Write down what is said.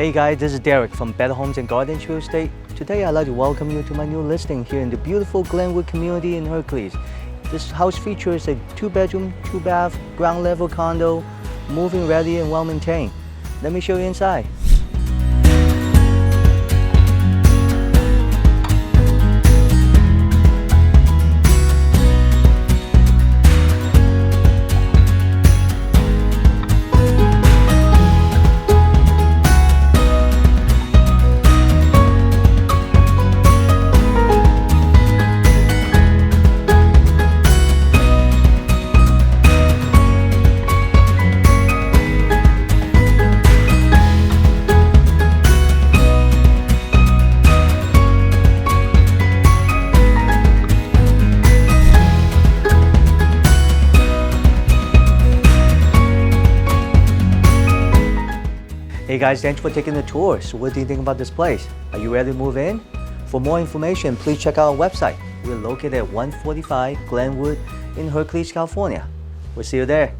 Hey guys, this is Derek from Better Homes and Gardens Real Estate. Today I'd like to welcome you to my new listing here in the beautiful Glenwood community in Hercules. This house features a 2-bedroom, 2-bath, ground level condo, move-in ready and well maintained. Let me show you inside. Hey guys, thanks for taking the tour. So what do you think about this place? Are you ready to move in? For more information, please check out our website. We're located at 145 Glenwood in Hercules, California. We'll see you there.